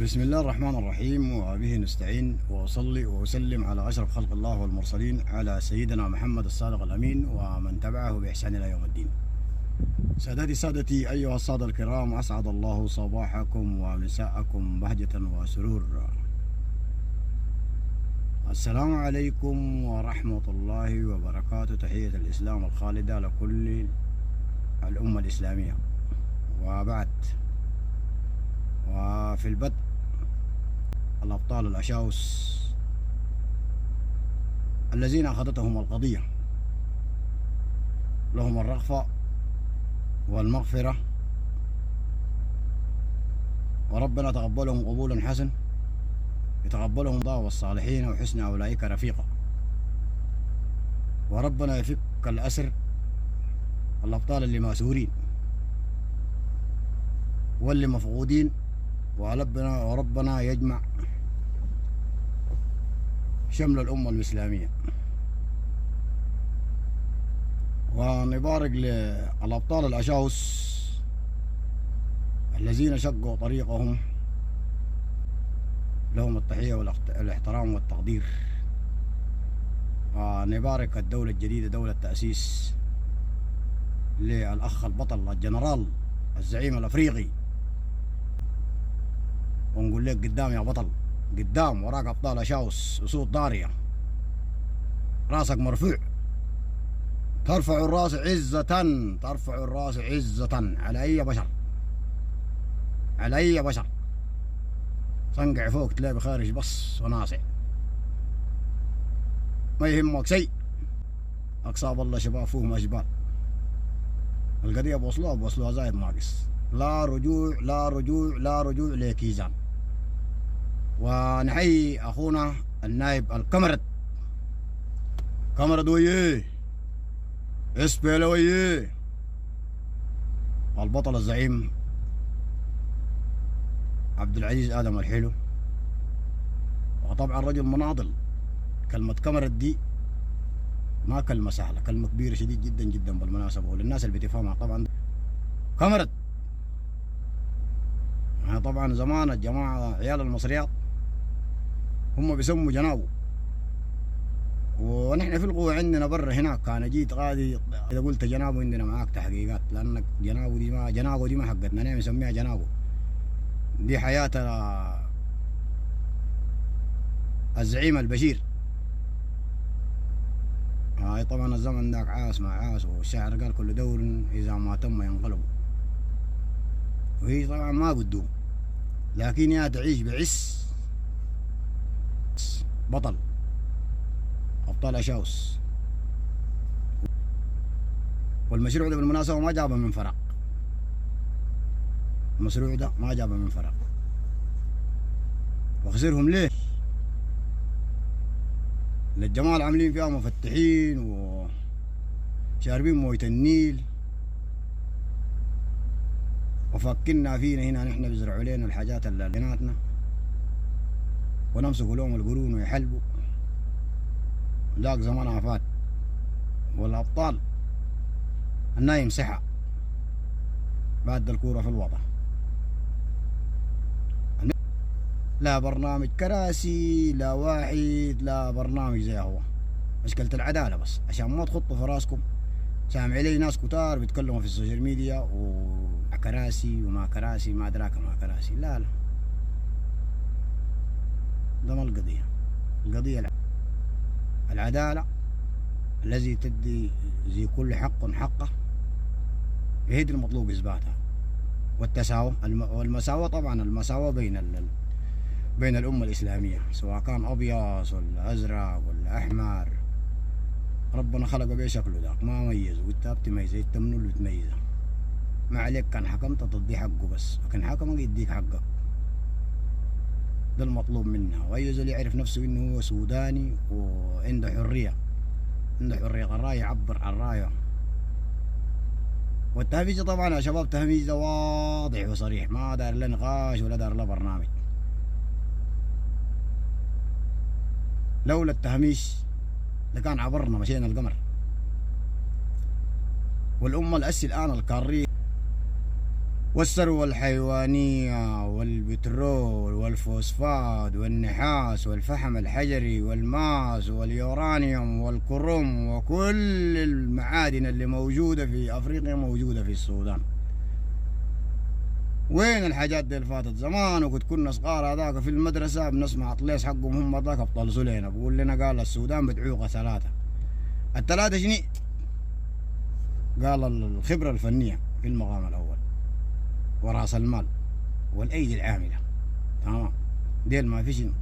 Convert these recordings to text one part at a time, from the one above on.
بسم الله الرحمن الرحيم وبه نستعين وأصلي وأسلم على أشرف خلق الله والمرسلين على سيدنا محمد الصادق الأمين ومن تبعه بإحسان إلى يوم الدين. سادتي أيها السادة الكرام، أسعد الله صباحكم ومساءكم بهجة وسرور. السلام عليكم ورحمة الله وبركاته. تحية الإسلام الخالدة لكل الأمة الإسلامية. وبعد، وفي البدء الأبطال الأشاوس الذين أخذتهم القضية لهم الرغفة والمغفرة، وربنا تقبلهم قبولا حسن، يتقبلهم الله والصالحين وحسن أولئك رفيقا. وربنا يفك الأسر الأبطال اللي ماسورين واللي مفقودين، وربنا يجمع شمل الأمة الإسلامية. ونبارك للأبطال الأشاوس الذين شقوا طريقهم، لهم التحية والاحترام والتقدير. ونبارك الدولة الجديدة، دولة تأسيس للأخ البطل الجنرال الزعيم الأفريقي، ونقول لك قدام يا بطل، قدام وراك أبطال أشاوس أسود ضارية، راسك مرفوع، ترفع الراس عزة، ترفع الراس عزة على أي بشر، على أي بشر. صنقع فوق تلاقي بخارج بص وناصع، ما يهمك شيء. أقصاب الله شباب فوهم أجبال. القضية بوصلوها زايد ناقص. لا رجوع لا رجوع لا رجوع لكيزان. ونحيي أخونا النائب الكمرد، كمرد ويه، اسبيل ويه، البطل الزعيم عبد العزيز آدم الحلو. وطبعا رجل مناضل. كلمة كمرد دي ما كلمة سهلة، كلمة كبيرة شديد جدا جدا بالمناسبة، وللناس اللي بتفهمها. طبعا كمرد يعني طبعا زمان الجماعة عيال المصريات هم بيسموا جنابه، ونحن في القوة عندنا برا هناك كان جيت غادي إذا قلت جنابه عندنا معاك تحقيقات، لأنك جنابه دي ما حقتنا، نحن نسميها جنابه. دي حياة الزعيم البشير. طبعا الزمن ذاك عاس مع عاس، والشاعر قال كل دور إذا ما تم ينقلب. وهي طبعا ما بتدوم، لكن يا تعيش بعز. بطل أبطال أشاوس. والمشروع ده بالمناسبة ما جابه من فراغ، المشروع ده ما جابه من فراغ. وخسرهم ليه؟ للجماعة عاملين فيها مفتحين وشاربين موية النيل، وفكنا فينا هنا نحن بيزرعوا لنا الحاجات اللي بيناتنا، ونمسكوا لهم القرون ويحلبوا. ذاك زمانها فات. والأبطال النايم صحة بعد الكورة في الوضع. لا برنامج كراسي، لا واحد، لا برنامج زي هو. مشكلة العدالة بس، عشان ما تخطوا في راسكم. سامع لي ناس كتار بيتكلموا في السوشيال ميديا وكراسي وما كراسي، ما أدراك ما كراسي. لا ده ما القضية. القضية العدالة الذي تدي ذي كل حق حقه، هي دي المطلوب إثباتها. والتساوى والمساواة، طبعا المساواة بين الأمة الإسلامية، سواء كان أبيض ولا أزرق ولا أحمر. ربنا خلقه بشكله ذاك، ما ميزه، وانت بتميزه، انت منو اللي تميزه؟ ما عليك كان حكمت تدي حقه بس، لكن حكمك يديك حقك. ده المطلوب منها. واي زول يعرف نفسه انه هو سوداني وعنده حرية، عنده حرية الرأي، يعبر عن رأيه. والتهميش طبعا يا شباب، تهميش ده واضح وصريح، ما دار له نقاش ولا دار له برنامج. لولا التهميش لكان عبرنا مشينا القمر. والأمة الأسي الآن الكارية والثروة الحيوانية والبترول والفوسفات والنحاس والفحم الحجري والماس واليورانيوم والكروم وكل المعادن اللي موجودة في أفريقيا موجودة في السودان. وين الحاجات دي اللي فاتت زمان؟ وكنت كنا صغار هذاك في المدرسة بنسمع طليس حقهم هم ذاك ابطال لنا بقول لنا قال السودان بدعوقة ثلاثة. الثلاثة شنو؟ قال الخبرة الفنية في المقام الأول، ورأس المال، والأيدي العاملة. تمام، ديل ما في شنو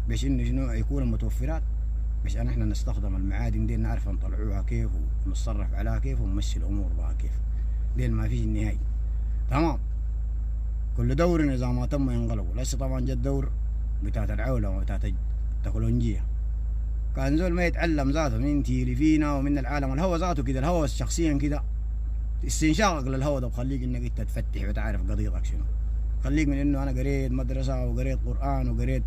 باش انه شنو يكون متوفرات باش ان احنا نستخدم المعادن دي نعرف نطلعوها كيف ونتصرف عليها كيف ونمشي الامور بها كيف. ديل ما فيش النهاية. تمام، كل دور اذا ما تم ينقلبوا. لسه طبعا جا الدور بتاعت العولمه وبتاعت التكنولوجيا. كان زول ما يتعلم ذاته من تليفينا ومن العالم الهوى ذاته كده، الهوى شخصيا كده استنشاقك للهوى ده بخليك انك انت تفتح وتعرف قضيتك شنو. خليك من انه انا قريت مدرسه وقريت قران وقريت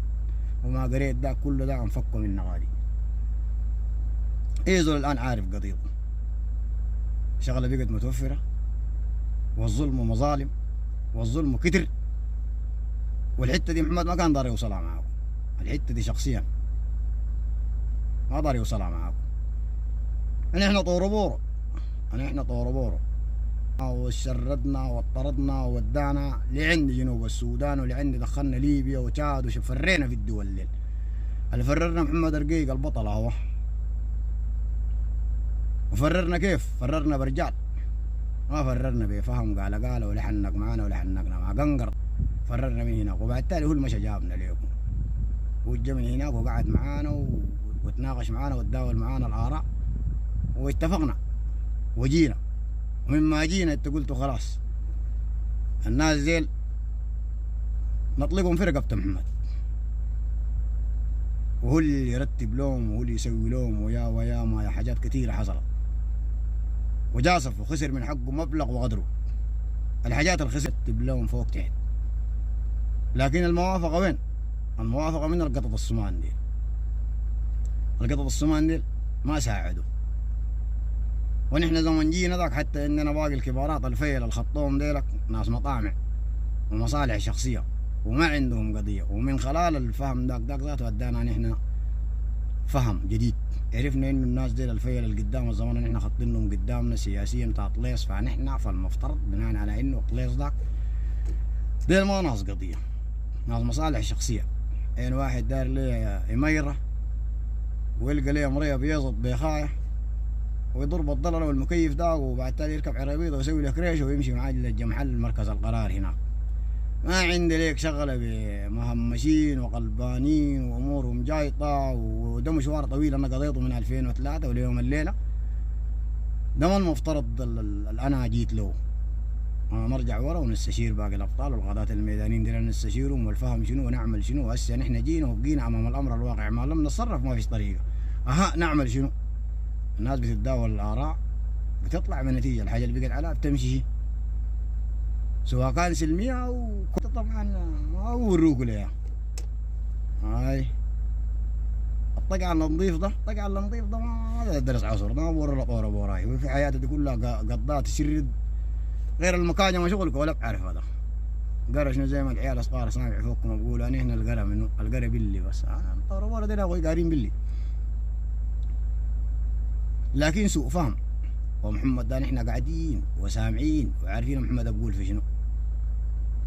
وما قريت ده كله ده انفكه من غادي. ايه زول الان عارف قضيته، شغله بقت متوفره والظلم مظالم والظلم كتر. والحته دي محمد ما كان دار يوصلها معاكم، الحته دي شخصيا ما دار يوصلها معاكم. احنا طوربورو، احنا طوربورو وشردنا واضطردنا وودانا لعند جنوب السودان ولعند دخلنا ليبيا وتشاد وفرينا في الدول الليل. اللي فررنا محمد رقيق البطل هو. وفررنا كيف؟ فررنا برجال، ما فررنا بفهم قال ولا حنق معانا ولا حنقنا مع قنقر. فررنا من هناك وبعد تالي هو المشى جابنا ليكم. هو جا من هناك وقعد معانا وتناقش معانا وتداول معانا الآراء واتفقنا وجينا. ومما جينا انت قلتوا خلاص الناس زيل نطلقهم في رقبة محمد، وهو اللي يرتب لهم وهو اللي يسوي لهم ويا ما حاجات كثيرة حصلت. وجاصف وخسر من حقه مبلغ وقدره. الحاجات اللي خسر يرتب لهم فوق تحت. لكن الموافقة وين؟ الموافقة من القطط الصمان دي. القطط الصمان دي ما ساعدوا. ونحن زمن جينا ذاك حتى اننا باقي الكبارات الفيل الخطوم ديلك ناس مطامع ومصالح شخصية وما عندهم قضية. ومن خلال الفهم ذاك ذاته ادانا نحن فهم جديد. عرفنا انه الناس ديل الفيل اللي قدام الزمان نحن خطينهم قدامنا سياسيا بتاع طليس، فنحن فالمفترض بناء على انه طليس ذاك ديل ما ناس قضية، ناس مصالح شخصية. يعني واحد دار ليه اميرة ويلقى ليه مريه بيضت بيخاية ويضرب الضلله والمكيف ده وبعد تالي يركب عربيته ويسوي له كريشه ويمشي معاه للجمحل مركز القرار هناك. ما عندي ليك شغله بمهمشين وقلبانين وامورهم جايطه وده مشوار طويل انا قضيته من 2003 وليوم الليله. ده ما المفترض انا جيت له. نرجع ورا ونستشير باقي الابطال والقادات الميدانيين دي نستشيرهم والفهم شنو ونعمل شنو. وهسه نحن جينا وبقينا امام الامر الواقع ما لم نتصرف ما فيش طريقه. نعمل شنو؟ الناس بتتداول الاراء بتطلع بنتيجه. الحاجه اللي بقت عليها بتمشي سواء كان سلميه او طبعا ما وروكوا ليها. هاي الطقع النظيف ده الطقع النظيف ده ما درس عصر ما ورا طوره بوراي. وفي حياتي دي كلها قضات تشرد غير المكاجة ما شغلك ولا بعرف هذا قرا شنو زي ما العيال الصغار سامع فوقكم بقولوا انا هنا القرا منه القرا باللي بس طوره بورا دي اخوي قارين باللي. لكن سوء فهم. ومحمد ده نحن قاعدين وسامعين وعارفين محمد بقول في شنو.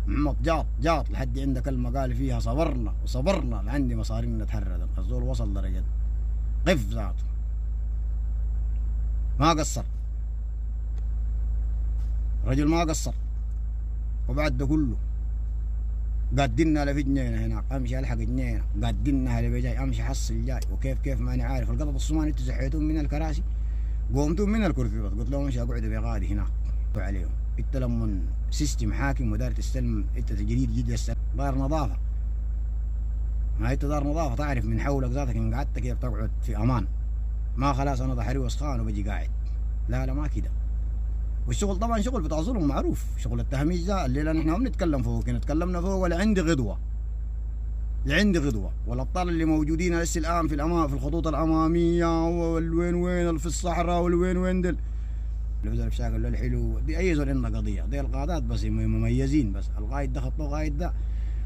محمد جاط لحد عندك كلمة قال فيها صبرنا وصبرنا لعندي مصارينا نتحرر. الزول وصل درجة قف ذاته ما قصر. رجل ما قصر. وبعد ده كله قادنا لفي جنينة هناك امشي الحق جنينة قادنا اللي بجاي امشي حصل جاي وكيف ماني عارف. القطط الصومالي انتوا زحيتون من الكراسي قومتم من الكرسي بس قلت لهم امشي اقعدوا بغادي هناك عليهم. انت لما سيستم حاكم ودار تستلم انت جديد يستلم دار نظافة. ما انت دار نظافة تعرف من حولك ذاتك ان قعدت كيف تقعد في امان. ما خلاص انا ظهري وسخان وبجي قاعد. لا ما كده. والشغل طبعا شغل بتاع ظلم معروف. شغل التهميش ده الليله نحن ما بنتكلم فوق كنا تكلمنا فوق ولا عندي غدوه والابطال اللي موجودين لسه الان في الخطوط الاماميه والوين في الصحراء والوين دل اللي في شاكل الحلو دي اي زول عنده قضيه، دي القادات بس مميزين، بس القايد ده خطه قايد ده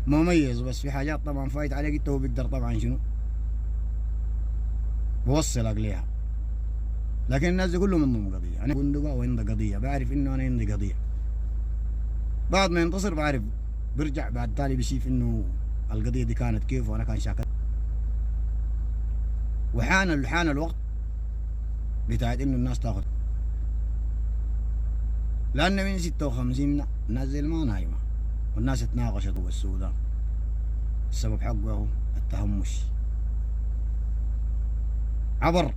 مميز، بس في حاجات طبعا فايت عليك انت، هو بيقدر طبعا شنو بوصلك ليها. لكن الناس دي كلهم عندهم قضيه، انا بندقه وعنده قضيه، بعرف انه انا عندي قضيه، بعد ما ينتصر بعرف برجع بعد تالي بشوف انه القضيه دي كانت كيف وانا كان شاكل. وحان الوقت بتاعت انه الناس تاخذ، لان من 56 الناس زي ما نايمه، والناس اتناقشت بالسودان. السبب حقه التهمش. عبر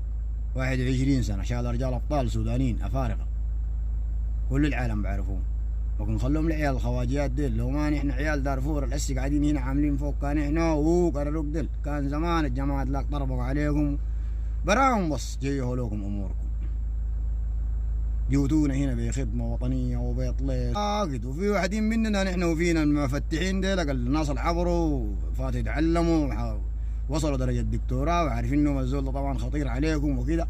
21 سنه شال رجال ابطال سودانيين افارقه كل العالم بعرفوهم، لكن خلوهم العيال الخواجيات ديل. لو ما نحن عيال دارفور الاسي قاعدين هنا عاملين فوق، كان احنا قرروك ديل، كان زمان الجماعه لاك طربقوا عليكم براهم، بس جيهوا لكم اموركم. جوتونا هنا بخدمه وطنيه وبيطلع وفي واحدين مننا نحن وفينا المفتحين ديل، الناس اللي عبروا فاتوا يتعلموا وصلوا درجه دكتوراه وعارفين انهم الزول ده طبعا خطير عليكم وكده،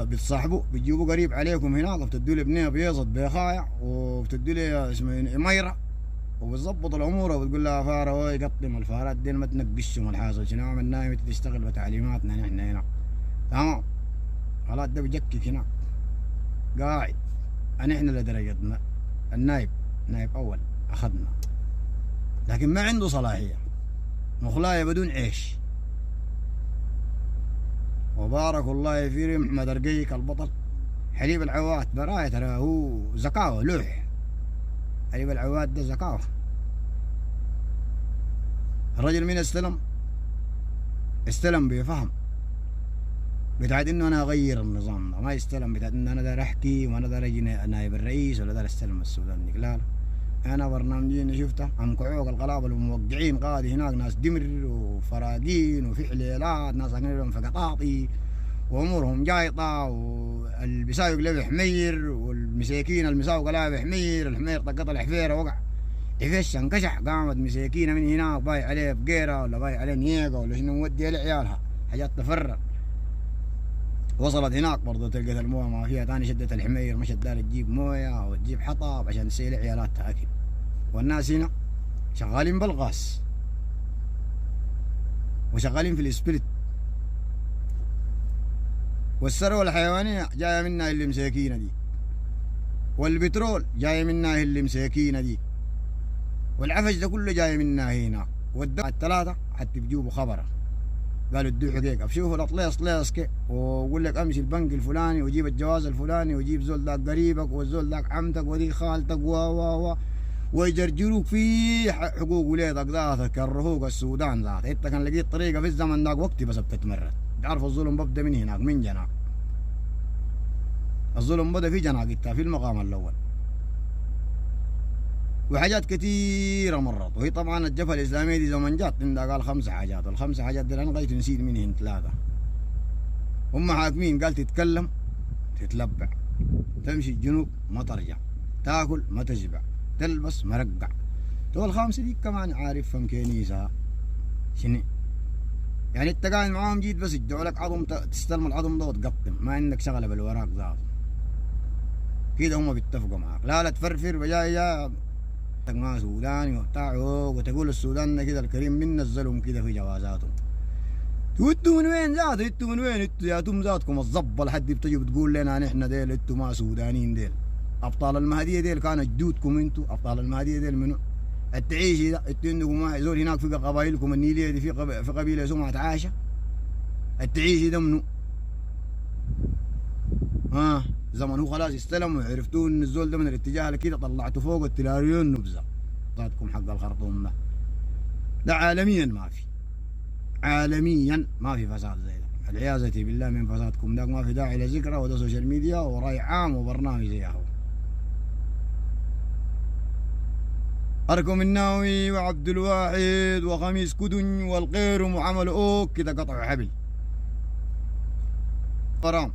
بتصاحبوا بتجيبوا قريب عليكم هناك، وبتدوا لي بنيه بيضت بخايع، وبتدوا لي اسمه ميره، وبتظبط الامور وبتقول لها فاره وي قطم الفارات دي ما تنقشهم الحاصل شنو عمل نايم تشتغل بتعليماتنا نحن هنا تمام. خلاص ده بجكك هناك قاعد. احنا لدرجتنا النايب نايب اول اخذنا، لكن ما عنده صلاحيه، مخلايه بدون عيش. وبارك الله في محمد رقيق البطل حليب العواد برايه، ترى هو زكاوه لوح. حليب العواد ده زكاوه. الرجل من استلم بفهم بتاعت انه انا اغير النظام ده، ما يستلم بتاعت انه انا داير احكي وانا داير اجي نائب الرئيس ولا داير استلم السودان دي. لا انا برنامجين شفته عم كعوق القلابه الموقعين قاعد هناك، ناس دمر وفراقين وفي حليلات، ناس ساكنين في قطاطي وامورهم جايطه، والبساوق له حمير، والمساكين المساوق له حمير، الحمير طقط الحفيره وقع عفش انكشح، قامت مساكينه من هناك باي عليه بقيره ولا باي عليه نيقه ولا شنو مودي لعيالها حاجات تفرق. وصلت هناك برضه تلقت المويه ما فيها، تاني شدت الحمير مشت دار تجيب مويه وتجيب حطب عشان تسيل عيالاتها اكل. والناس هنا شغالين بالغاز وشغالين في الاسبريت، والثروه الحيوانيه جايه منها اللي مساكينه دي، والبترول جايه منها اللي مساكينه دي، والعفش ده كله جاي منها هنا. والدفع الثلاثه حتى بيجيبوا خبره قالوا ادوا حقيقه، شوفوا الاطليس ليسكي ويقول لك امشي البنك الفلاني وجيب الجواز الفلاني وجيب زول ذاك قريبك والزول ذاك عمتك ودي خالتك و ويجرجروك في حقوق ولادك ذاتك، كرهوك السودان ذات. انت كان لقيت طريقه في الزمن ذاك وقتي بس بتتمرد. تعرف الظلم ببدا من هناك، من جناق. الظلم بدا في جناق انت في المقام الاول، وحاجات كثيره مرت. وهي طبعا الجبهه الاسلاميه دي زمن جات عندها قال 5 حاجات، والخمسه حاجات دي انا لغايه نسيت منهن 3. هم حاكمين قال تتكلم تتلبع، تمشي الجنوب ما ترجع، تاكل ما تشبع، تلبس مرقع. تو الخامسه دي كمان عارف فم كنيسه شنو يعني، انت قاعد معاهم جيت بس يدعوا لك عظم تستلم العظم ده وتقطم، ما عندك شغله بالوراق ذاته كده. هم بيتفقوا معاك لا تفرفر بجاي ما سوداني وبتاع وتقول السودان كده الكريم من نزلهم كده في جوازاتهم. انتوا من وين ذاته؟ انتوا من وين؟ انتوا ياتم ذاتكم الظبه لحد بتجوا بتقول لنا نحن ديل انتوا ما سودانيين ديل. ابطال المهديه ديل كانت جدودكم انتوا، ابطال المهديه ديل منو؟ التعيشي ده انتوا عندكم واحد زول هناك في قبائلكم النيليه دي في قبيله سمعت عاشه. التعيشي ده منو؟ زمن هو خلاص استلم وعرفتوا ان الزول ده من الاتجاه اللي كده طلعتوا فوق التلاريون نبذه. ذاتكم حق الخرطوم ده. ده عالميا ما في. عالميا ما في فساد زي ده. العياذة بالله من فسادكم ده ما في داعي لذكره، وده سوشيال ميديا وراي عام وبرنامج زي هو. أركم الناوي وعبد الواحد وخميس كدن والقيرم وعملوا كده قطعوا حبل. حرام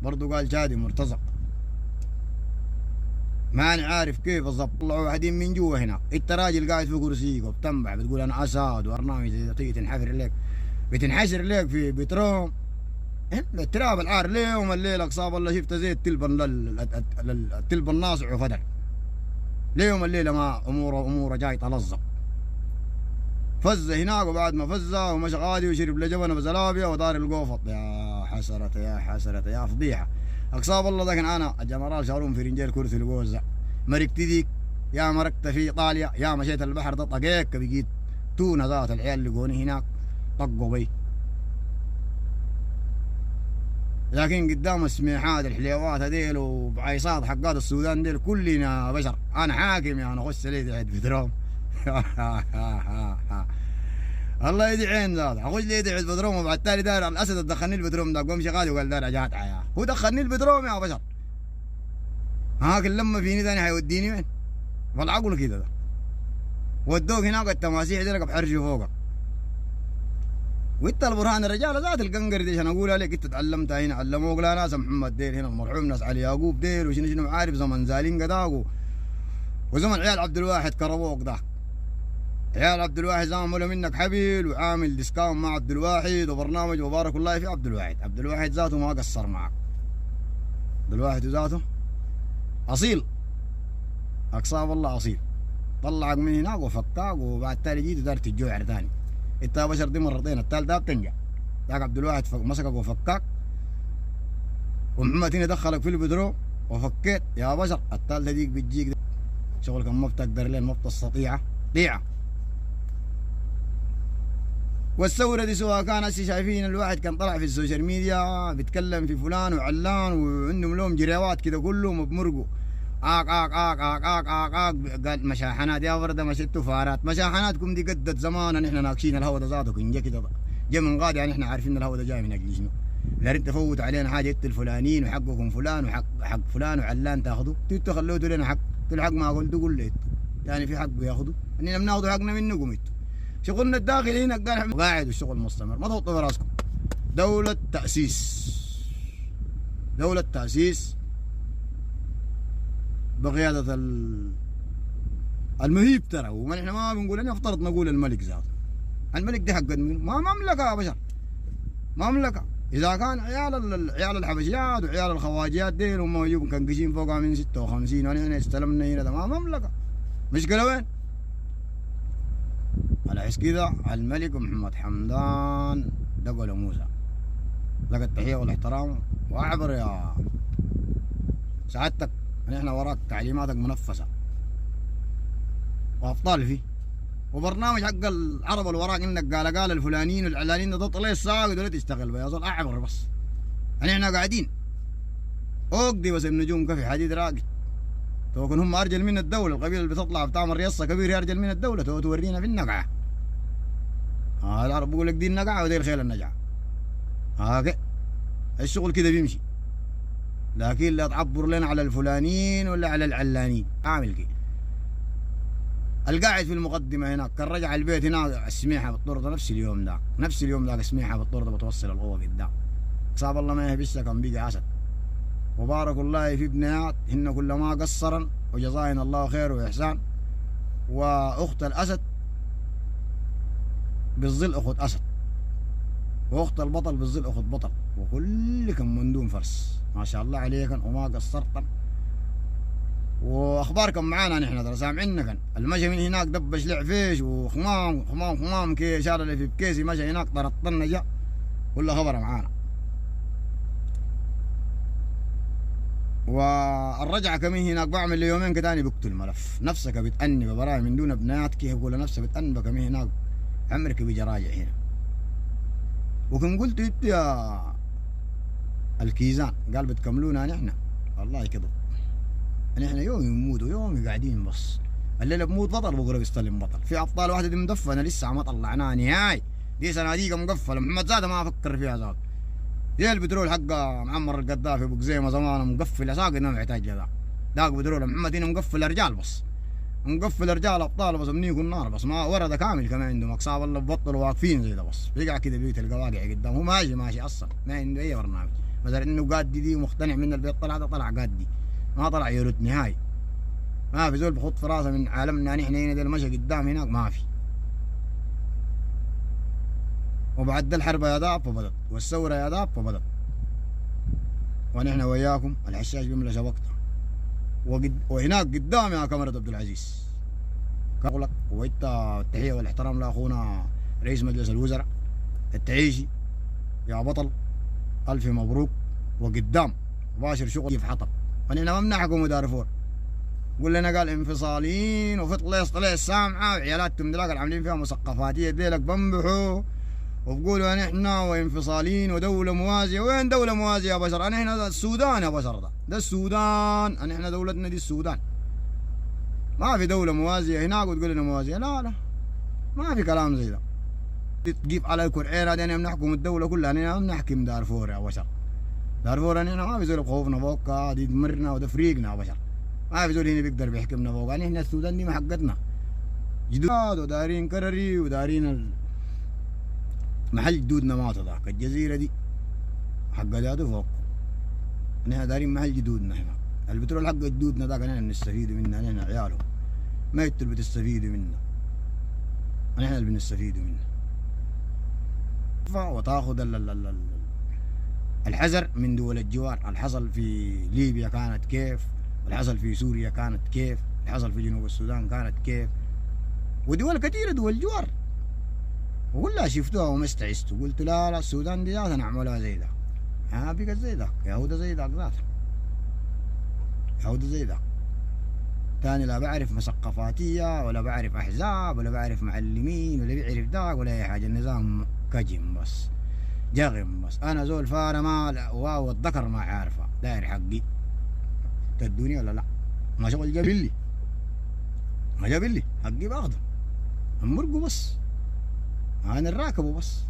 برضو قال شادي مرتزق، ما أنا عارف كيف بالضبط. طلعوا واحدين من جوا هناك، انت راجل قاعد في كرسيك وبتنبع بتقول انا اسد وبرنامج زي تيجي تنحفر لك بتنحشر لك في بتروم. التراب العار ليهم الليله اقصاب الله شفت زي التلب الناصع وفدر ليهم الليله ما اموره جاي تلظم فز هناك وبعد ما فز ومشى غادي وشرب لجبنه بزلابيا ودار القوفط. يا حسرة يا حسرة يا فضيحه اقصاب الله. لكن انا الجنرال شارون في رنجيل كرسي القوزة مركت ديك يا مركت في ايطاليا يا مشيت البحر ده طقيك بقيت تونه ذات العيال اللي لقوني هناك طقوا بي. لكن قدام السميحات الحليوات هذيل وبعيصات حقات السودان ديل كلنا بشر. انا حاكم يا انا اخش لي عيد بدروم الله يدعين ذا اخش لي عيد بدروم وبعد التالي داير الاسد دخلني البدروم ذاك وامشي غادي وقال داير جات يا هو دخلني البدروم يا بشر. هاك لما فيني ثاني حيوديني وين؟ والله اقول كذا ده ودوك هناك التماسيح دي بحرجوا فوقك. وانت البرهان الرجال ذات القنقر دي عشان اقول عليك انت تعلمتها هنا علموك لا ناس محمد ديل هنا المرحوم ناس علي يعقوب ديل وشنو شنو عارف زمن زالين قداق وزمن عيال عبد الواحد كربوك ذاك. عيال عبد الواحد زعموا منك حبيل وعامل ديسكاون مع عبد الواحد وبرنامج وبارك الله في عبد الواحد. عبد الواحد ذاته ما قصر معك. عبد الواحد ذاته اصيل اقصاب الله اصيل. طلعك من هناك وفكاك وبعد تالي جيت ودار تجوع ثاني. انت يا بشر دي مرتين الثالث ده بتنجح. ذاك عبد الواحد مسكك وفكاك ومحمد هنا دخلك في البدرو وفكيت يا بشر. الثالثه ديك بتجيك شغلك ما بتقدر لين ما بتستطيع ضيعه. والثوره دي سواء كان هسه شايفين الواحد كان طلع في السوشيال ميديا بيتكلم في فلان وعلان وعندهم لهم جريوات كده كلهم بمرقوا آق آق آق آق آق آق آق. قال مشاحنات يا ورده مشيتوا فارات. مشاحناتكم دي قدت زمان نحن ناقشين الهوا ده ذاته كن كده جا من غادي يعني احنا عارفين الهوا ده جاي من اجل شنو. لا انت تفوت علينا حاجه انت الفلانيين وحقكم فلان وحق فلان وعلان تاخذوا انتوا خلوتوا لنا حق. الحق ما قلتوا قول لي ثاني في حق بياخذوا اننا بناخذوا حقنا منكم انتوا. شغلنا الداخلي هنا قال قاعد والشغل مستمر ما تحطوا في راسكم. دوله تاسيس بقيادة المهيب ترى. وما نحن ما بنقول انا افترض نقول الملك ذاته. الملك دي حق ما مملكة يا بشر مملكة. اذا كان عيال الحبشيات وعيال الخواجات ديل هم يجوا مكنكشين فوقها من 56 ونحن استلمنا هنا ده ما مملكة. مشكلة وين؟ على حس كذا الملك محمد حمدان دقل موسى لك التحية والاحترام واعبر يا سعادتك. نحن وراك تعليماتك منفسة وابطال فيه وبرنامج حق العرب اللي وراك انك قال الفلانيين والاعلانيين ده تطلع الساق ولا تشتغل بيا زول اعبر بس. احنا قاعدين اوقدي بس النجوم كفي حديد راقد. تو هم ارجل من الدوله. القبيله اللي بتطلع بتعمل ريصه كبير ارجل من الدوله. تو تورينا في النقعه. العرب بيقول لك دي النقعه ودي الخيل النجعه. هاك الشغل كده بيمشي. لكن لا تعبر لنا على الفلانيين ولا على العلانين. اعمل كده. القاعد في المقدمه هناك كان رجع البيت هناك السميحه بالطرده نفس اليوم ذاك السميحه بالطرده بتوصل القوه قدام. صاب الله ما يهبسها كان بيجي اسد. وبارك الله في ابنيات هن كلما قصرا وجزاهن الله خير واحسان. واخت الاسد بالظل اخت اسد واخت البطل بالظل اخت بطل وكلكم من دون فرس ما شاء الله عليكم وما قصرتم. واخباركم معانا نحن ترى سامعيننا. كان المشي من هناك دبش لعفيش وخمام كي شال اللي في بكيسي مشي هناك طرطنا جاء كل خبر معانا. والرجعه كمان هناك بعمل لي يومين كتاني بقتل الملف. نفسك بتأني ببراي من دون ابنات كيف يقول نفسك بتأني كمان هناك عمرك بيجي راجع هنا. وكن قلت انت يا الكيزان قال بتكملونا نحن والله كذب. نحن يوم يموت ويوم قاعدين بس. الليله بموت بطل بكره بيستلم بطل. في ابطال واحده دي مدفنه لسه ما طلعناها نهاي. دي صناديق مقفله محمد زاده ما افكر فيها زاد. زي البترول حق معمر القذافي ابو قزيمه زمان مقفل ساق انه محتاج ذاك. ذاك بترول محمد هنا مقفل رجال بس. مقفل رجال ابطال بس منيكم النار بس ما ورده كامل كمان عندهم اقصاب الله ببطلوا واقفين زي ده بس. بيقع كده بيت القواقع قدام هو ماشي اصلا ما عنده اي برنامج. مثلا انه قاد دي ومقتنع من البيت طلع قاد دي ما طلع يرد نهاية. ما في زول بخط في راسه من عالمنا نحن هنا دي المشي قدام هناك ما في. وبعد الحرب يا داب فبدت والثورة يا داب فبدت ونحن وياكم الحشاش بيملى شبكته. وهناك قدام يا كاميرا عبد العزيز لك. وانت التحيه والاحترام لاخونا رئيس مجلس الوزراء التعيشي يا بطل، الف مبروك. وقدام مباشر شغل في حطب، ونحن ما بنحكم دارفور. قول لنا قال انفصاليين وفي طليع السامعه وعيالاتهم دلاك عاملين فيها مثقفاتيه ديلك بنبحوا وبقولوا نحن وانفصاليين ودوله موازيه. وين دوله موازيه يا بشر؟ نحن السودان يا بشر، ده السودان، نحن دولتنا دي السودان. ما في دوله موازيه هناك وتقول لنا موازيه، لا لا ما في كلام زي ده. تجيب على الكرعين هذه نحن بنحكم الدوله كلها، نحن بنحكم دارفور يا بشر. دارفور نحن ما في زول بخوفنا فوق، دي دمرنا وده فريقنا يا بشر. ما في زول هنا بيقدر بيحكمنا فوق. نحن السودان دي ما حقتنا جدود ودارين كرري ودارين محل جدودنا ما تضاك. الجزيره دي حق ذاته فوق، نحن دارين محل جدودنا هنا. البترول حق جدودنا ذاك نحن بنستفيدوا منه، نحن عياله. ما انتوا اللي بتستفيدوا منه، نحن اللي بنستفيدوا منه. وتاخذ الحذر من دول الجوار. الحصل في ليبيا كانت كيف، والحصل في سوريا كانت كيف، الحصل في جنوب السودان كانت كيف، ودول كثيره دول جوار. وكلها شفتوها وما استعستوا، قلت لا لا السودان دي ذاتها نعملها زي ده. بقت زي ذاك، يهودا زي ذاك ذاتها، يهودا زي ذاك. تاني لا بعرف مثقفاتيه ولا بعرف احزاب ولا بعرف معلمين ولا بيعرف ذاك ولا اي حاجه. النظام كجم بس، جغم بس. انا زول فاره ما واو الذكر ما عارفه، داير حقي تدوني ولا لا؟ ما شغل جاب لي، ما جاب لي حقي باخده، امرقه بس، انا الراكبه بس.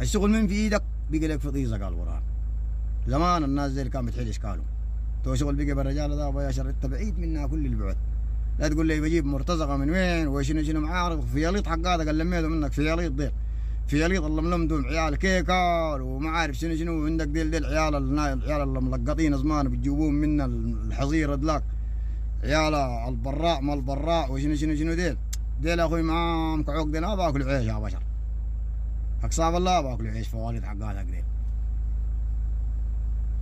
الشغل من في ايدك بقى لك في طيزه. قال برهان زمان الناس زي اللي كانت بتحل اشكالهم. تو شغل بقى بالرجال ده ابويا شر، انت بعيد منها كل البعد. لا تقول لي بجيب مرتزقه من وين وشنو شنو معارض في يليط حق هذا قال لميته منك في يليط ديل، في يليط اللي ملمدهم عيال كيكال وما عارف شنو شنو. عندك ديل عيال اللي ملقطين زمان بتجيبوهم من الحظيره دلاك، عيال البراء ما البراء وشنو شنو شنو ديل اخوي معاهم كعوق ديل. ما باكلوا عيش يا بشر، اقسام الله باكلوا عيش فوالد حق هذا ديل.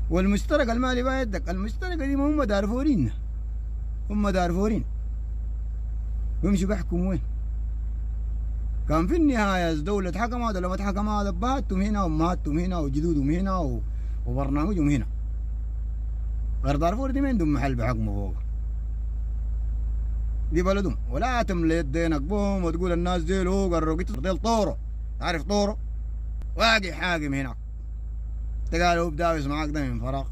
والمشترك المالي ما يدك، المشتركه دي هم دارفورين، هم دارفورين بيمشوا بيحكموا وين؟ كان في النهايه دولة حكم هذا لما تحكم هذا ابهاتهم هنا وامهاتهم هنا وجدودهم هنا وبرنامجهم هنا. غير دارفور دي ما عندهم محل بحكموا فوق، دي بلدهم. ولا تملي يدينك بوم وتقول الناس ديل هو قرقت ديل طورو. تعرف طورو؟ واقع حاكم هناك، تقال هو بداوس معاك ده من فراغ.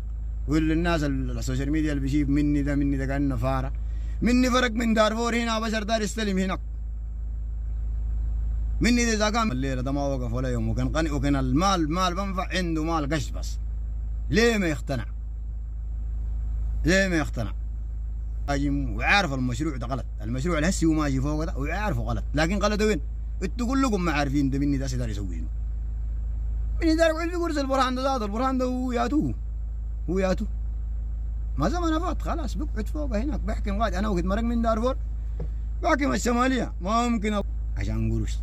ويقول للناس السوشيال ميديا اللي بيجيب مني ده كأنه فاره. مني فرق من دارفور هنا بشر دار يستلم هناك. مني اذا كان الليله ده ما وقف ولا يوم وكان قني وكان المال بنفع عنده مال قش بس. ليه ما يقتنع؟ ليه ما يقتنع؟ وعارف المشروع ده غلط، المشروع الهسي وماشي فوق ده وعارفه غلط، لكن غلط وين؟ انتوا كلكم ما عارفين ده مني ده سيدار يسوي شنو. مني دار يقعد في كرسي البرهان ده ذات البرهان ده هو ياتو ما زمان فات خلاص بقعد فوق هناك بحكم غادي. انا وقت مرق من دارفور بحكم الشماليه ما ممكن عشان قروش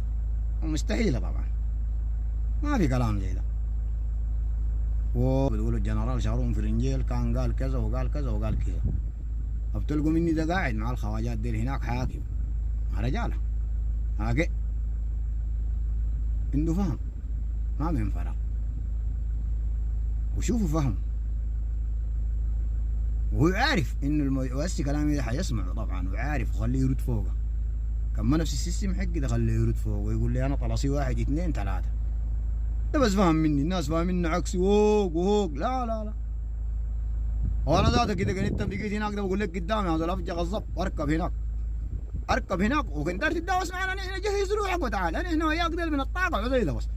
مستحيله طبعا، ما في كلام زي ده. وبتقولوا الجنرال شارون في الانجيل كان قال كذا وقال كذا وقال كذا. فبتلقوا مني ده قاعد مع الخواجات ديل هناك حاكم مع رجاله هاكي عنده فهم ما من فراغ. وشوفوا فهم وهو عارف انه وهسي كلامي ده حيسمعه طبعا وعارف وخليه يرد فوقه. كما نفس السيستم حقي ده خليه يرد فوقه ويقول لي انا طلاسي 1 2 3. ده بس فاهم مني، الناس فاهمين عكسي ووق لا لا لا. وانا ذاته كده كنت بقيت هناك ده بقول لك قدامي هذا الافجع الضبط اركب هناك وكنت تتداوس معنا. نحن جهز روحك وتعال، نحن وياك ديل من الطاقع زي ده بس.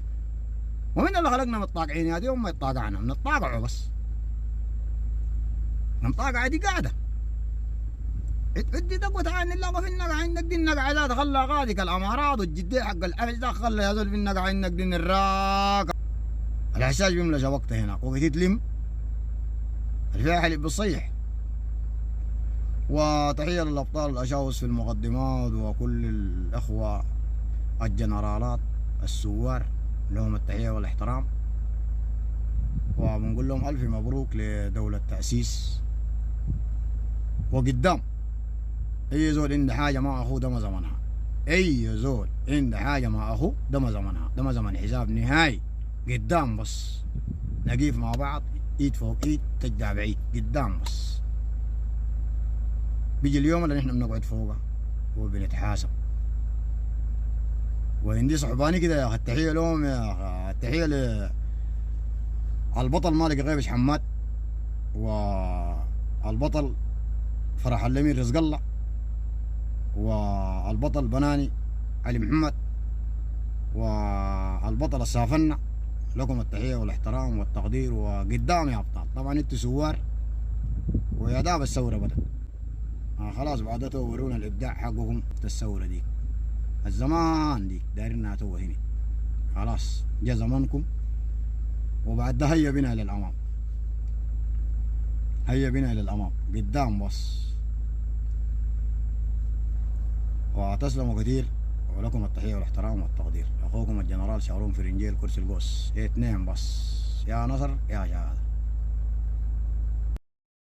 ومن اللي خلقنا من الطاقعين هذه هم يطاقعنا من الطاقع بس. من الطاقعة دي قاعدة ادي دق وتعال نلاقى في النقع عندك دي النقع ذات خلى غادك الامارات والجديه حق الحفش ده خلى يا زول في النقع عندك دي الراكب. الحشاش بيملى وقته هناك وقت تلم الفاحل بيصيح. وتحية للأبطال الأشاوس في المقدمات وكل الأخوة الجنرالات السوار لهم التحية والاحترام. وبنقول لهم ألف مبروك لدولة تأسيس. وقدام أي زول عنده حاجة مع أخوه ده ما زمنها، أي زول عنده حاجة مع أخوه ده ما زمنها، ده ما زمن حساب نهائي. قدام بس نقيف مع بعض إيد فوق إيد تجدع بعيد، قدام بس. بيجي اليوم اللي نحن بنقعد فوقه وبنتحاسب. وعندي صحباني كده يا أخي، التحية لهم يا أخي، التحية للبطل مالك غيبش حماد، والبطل فرح الأمير رزق الله، والبطل بناني علي محمد، والبطل السافنة. لكم التحية والاحترام والتقدير وقدام يا أبطال. طبعا انتوا سوار ويا داب الثورة بدأت. خلاص بعد تورونا الإبداع حقكم في الثورة دي، الزمان دي دايرينها تو هنا. خلاص جا زمانكم، وبعد ده هيا بنا للأمام، هيا بنا للأمام قدام بس. وتسلموا كثير، ولكم التحية والاحترام والتقدير. أخوكم الجنرال شارون فرنجيل كرسي القوس، 2 بس. يا نصر يا شهادة.